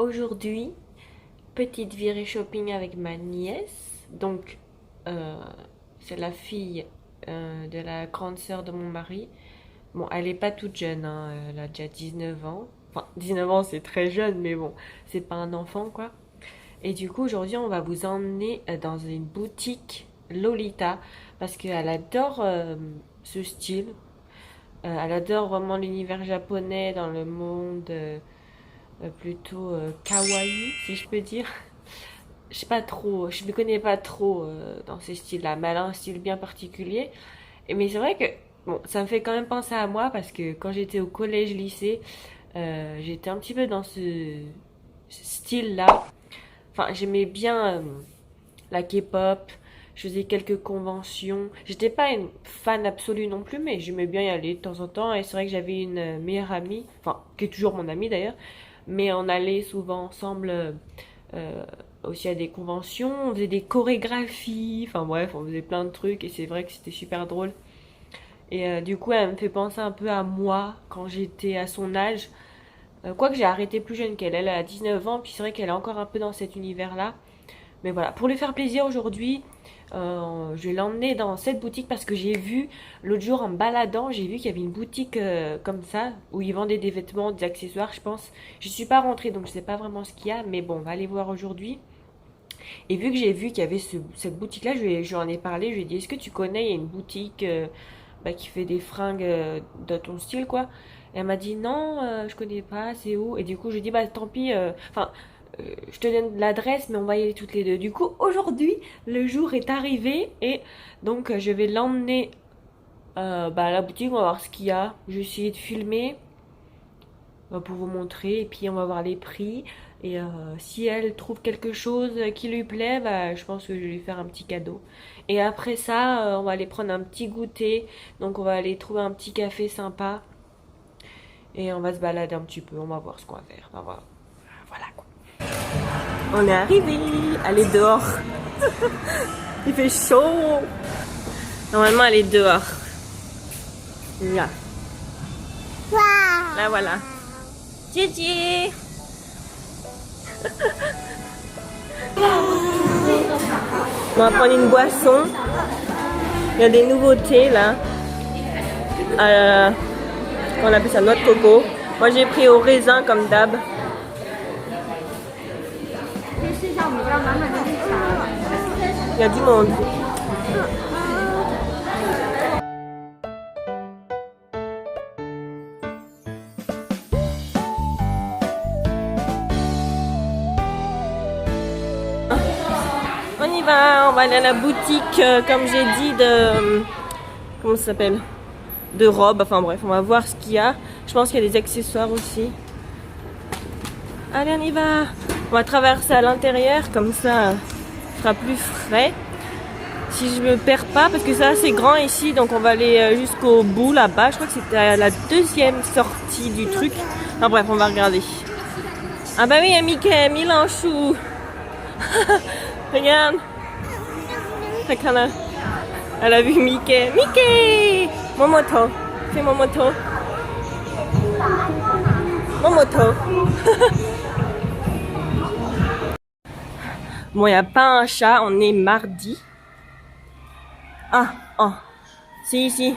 Aujourd'hui, petite virée shopping avec ma nièce. Donc, euh, c'est la fille de la grande sœur de mon mari. Bon, elle est pas toute jeune, hein, elle a déjà 19 ans. Enfin, 19 ans, c'est très jeune, mais bon, c'est pas un enfant, quoi. Et du coup, aujourd'hui, on va vous emmener dans une boutique Lolita parce qu'elle adore ce style. Elle adore vraiment l'univers japonais dans le monde plutôt kawaii, si je peux dire. Je sais pas trop, je me connais pas trop dans ces styles-là, mais elle a un style bien particulier. Mais c'est vrai que bon, ça me fait quand même penser à moi parce que quand j'étais au collège, lycée, j'étais un petit peu dans ce style-là. Enfin, j'aimais bien la K-pop, je faisais quelques conventions. J'étais pas une fan absolue non plus, mais j'aimais bien y aller de temps en temps. Et c'est vrai que j'avais une meilleure amie, enfin, qui est toujours mon amie d'ailleurs, mais on allait souvent ensemble euh, aussi à des conventions, on faisait des chorégraphies, enfin bref, on faisait plein de trucs et c'est vrai que c'était super drôle. Et du coup, elle me fait penser un peu à moi quand j'étais à son âge. Quoique j'ai arrêté plus jeune qu'elle, elle a 19 ans, puis c'est vrai qu'elle est encore un peu dans cet univers-là. Mais voilà, pour lui faire plaisir aujourd'hui, je vais l'emmener dans cette boutique parce que j'ai vu l'autre jour en me baladant, j'ai vu qu'il y avait une boutique comme ça où ils vendaient des vêtements, des accessoires, je pense. Je suis pas rentrée donc je sais pas vraiment ce qu'il y a, mais bon, on va aller voir aujourd'hui. Et vu que j'ai vu qu'il y avait cette boutique-là, je lui en ai parlé, je lui ai dit est-ce que tu connais, il y a une boutique qui fait des fringues de ton style quoi. Et elle m'a dit non, je connais pas, c'est où? Et du coup je lui ai dit bah tant pis, je te donne l'adresse, mais on va y aller toutes les deux. Du coup, aujourd'hui, le jour est arrivé et donc je vais l'emmener à la boutique. On va voir ce qu'il y a. Je vais essayer de filmer pour vous montrer et puis on va voir les prix. Et si elle trouve quelque chose qui lui plaît, bah, je pense que je vais lui faire un petit cadeau. Et après ça, on va aller prendre un petit goûter. Donc on va aller trouver un petit café sympa et on va se balader un petit peu. On va voir ce qu'on va faire. Voilà quoi. On est arrivé. Elle est dehors. Il fait chaud. Normalement, elle est dehors. Là. Là, voilà. Gigi. On va prendre une boisson. Il y a des nouveautés là. On appelle ça noix de coco. Moi, j'ai pris au raisin comme d'hab. Il y a du monde. On va aller à la boutique, comme j'ai dit, comment ça s'appelle? De robes, enfin bref, on va voir ce qu'il y a. Je pense qu'il y a des accessoires aussi. Allez, on y va. On va traverser à l'intérieur, comme ça, ce sera plus frais. Si je me perds pas, parce que c'est assez grand ici, donc on va aller jusqu'au bout là-bas. Je crois que c'était à la deuxième sortie du truc. Enfin bref, on va regarder. Ah bah oui, il y a Mickey, Milanchou. Regarde. Elle a vu Mickey. Mickey! Momoto. C'est Momoto. Momoto. Bon, il n'y a pas un chat. On est mardi. Ah, oh. Si, si.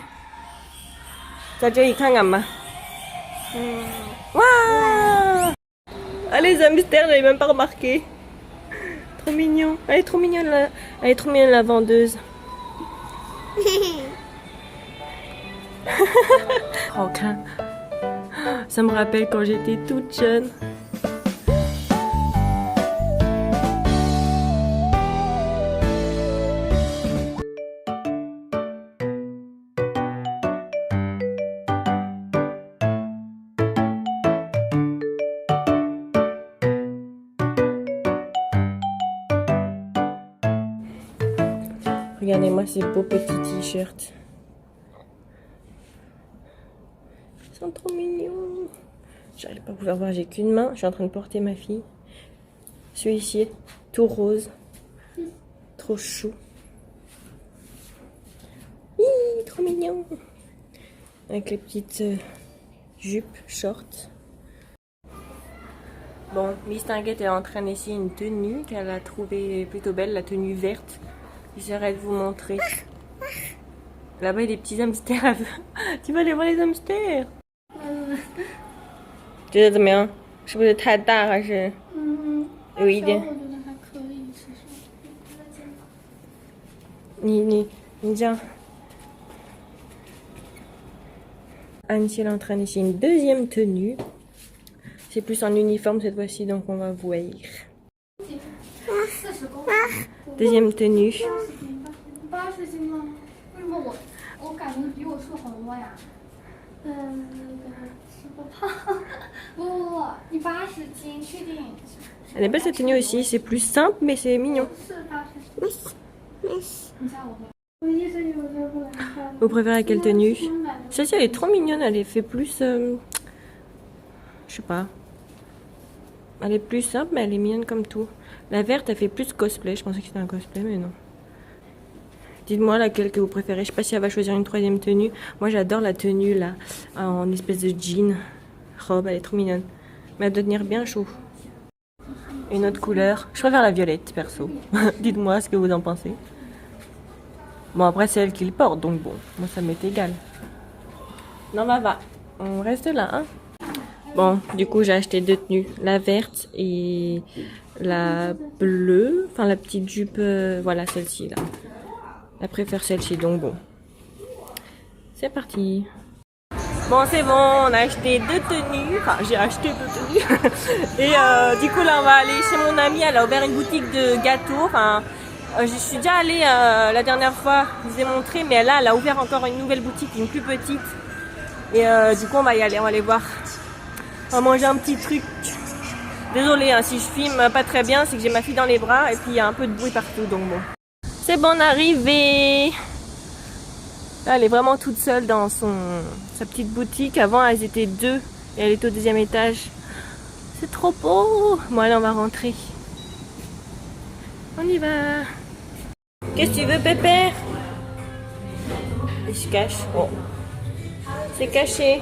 Ça, tu as Waouh! Ah, les hamsters, j'avais même pas remarqué. Trop mignon. Elle est trop mignonne, là. Elle est trop mignonne, la vendeuse. Requin. Ça me rappelle quand j'étais toute jeune. Regardez-moi ces beaux petits t-shirts. Ils sont trop mignons. J'arrive pas à pouvoir voir, j'ai qu'une main. Je suis en train de porter ma fille. Celui-ci, tout rose. Trop chou. Hi, trop mignon. Avec les petites jupes, shorts. Bon, Miss Tinguette est en train d'essayer une tenue qu'elle a trouvée plutôt belle, la tenue verte. J'essaierai de vous montrer. Là-bas, il y a des petits hamsters. Tu vas aller voir les hamsters? 觉得怎么样？是不是太大还是有一点？你这样。Anne est en train d'essayer une deuxième tenue. C'est plus en uniforme cette fois-ci, donc on va voir. Deuxième tenue. Elle est belle cette tenue aussi, c'est plus simple mais c'est mignon. Vous préférez quelle tenue? Celle-ci elle est trop mignonne, elle est fait plus... je sais pas. Elle est plus simple mais elle est mignonne comme tout. La verte elle fait plus cosplay, je pensais que c'était un cosplay mais non. Dites-moi laquelle que vous préférez, je sais pas si elle va choisir une troisième tenue. Moi j'adore la tenue là, en espèce de jean, robe, elle est trop mignonne. Mais elle doit tenir bien chaud. Une autre couleur, je préfère la violette perso. Dites-moi ce que vous en pensez. Bon après c'est elle qui le porte donc bon, moi ça m'est égal. Non va, on reste là hein. Bon du coup j'ai acheté deux tenues, la verte et la bleue, enfin la petite jupe, voilà celle-ci là. Elle préfère celle-ci donc bon. C'est parti. Bon c'est bon, on a acheté deux tenues, enfin j'ai acheté deux tenues. Et du coup là on va aller chez mon amie, elle a ouvert une boutique de gâteaux, enfin... je suis déjà allée la dernière fois, je vous ai montré, mais là elle a ouvert encore une nouvelle boutique, une plus petite. Et du coup on va y aller, on va aller voir. On va manger un petit truc. Désolée hein, si je filme pas très bien, c'est que j'ai ma fille dans les bras et puis il y a un peu de bruit partout donc bon. C'est bon, on est arrivé. Là elle est vraiment toute seule dans sa petite boutique. Avant elles étaient deux et elle est au deuxième étage. C'est trop beau. Bon allez on va rentrer. On y va. Qu'est-ce que tu veux, Pépère? Il se cache. Oh. C'est caché.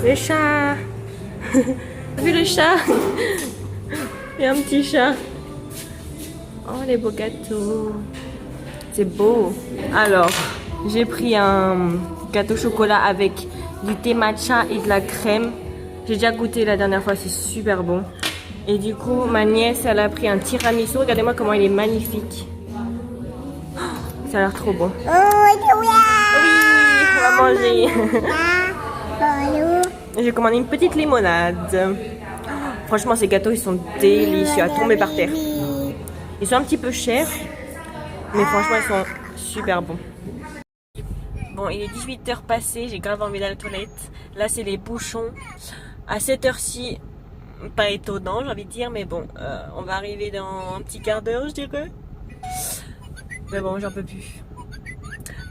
Le chat. T'as vu le chat? Il y a un petit chat. Oh, les beaux gâteaux. C'est beau. Alors, j'ai pris un gâteau chocolat avec du thé matcha et de la crème. J'ai déjà goûté la dernière fois, c'est super bon. Et du coup, ma nièce, elle a pris un tiramisu. Regardez-moi comment il est magnifique. Oh, ça a l'air trop bon. Oui, on va manger. J'ai commandé une petite limonade. Franchement, ces gâteaux, ils sont délicieux à tomber par terre. Ils sont un petit peu chers, mais franchement, ils sont super bons. Bon, il est 18h passé, j'ai grave envie d'aller aux toilettes. Là, c'est les bouchons. À cette heure-ci, pas étonnant, j'ai envie de dire, mais bon, on va arriver dans un petit quart d'heure, je dirais. Mais bon, j'en peux plus.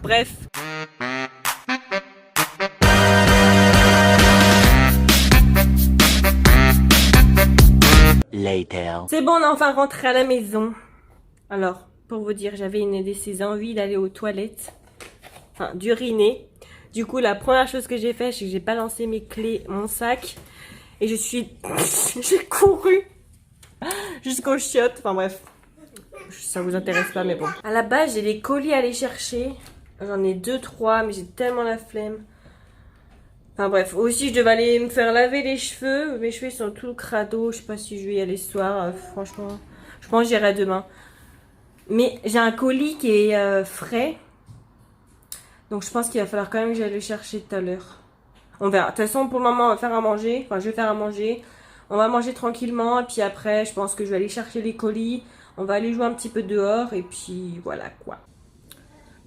Bref. Later. C'est bon, on est enfin rentré à la maison. Alors, pour vous dire, j'avais une de ces envies d'aller aux toilettes. Enfin, d'uriner. Du coup, la première chose que j'ai fait, c'est que j'ai balancé mes clés, mon sac. Et j'ai couru jusqu'aux chiottes. Enfin bref, ça vous intéresse pas, mais bon. À la base, j'ai des colis à aller chercher. J'en ai 2-3, mais j'ai tellement la flemme. Enfin bref, aussi je devais aller me faire laver les cheveux. Mes cheveux sont tout crado. Je sais pas si je vais y aller ce soir. Franchement, je pense que j'irai demain. Mais j'ai un colis qui est frais. Donc je pense qu'il va falloir quand même que j'aille le chercher tout à l'heure. On verra. De toute façon, pour le moment, on va faire à manger. Enfin, je vais faire à manger. On va manger tranquillement. Et puis après, je pense que je vais aller chercher les colis. On va aller jouer un petit peu dehors. Et puis voilà quoi.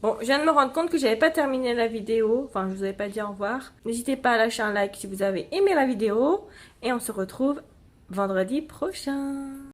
Bon, je viens de me rendre compte que j'avais pas terminé la vidéo. Enfin, je vous avais pas dit au revoir. N'hésitez pas à lâcher un like si vous avez aimé la vidéo. Et on se retrouve vendredi prochain.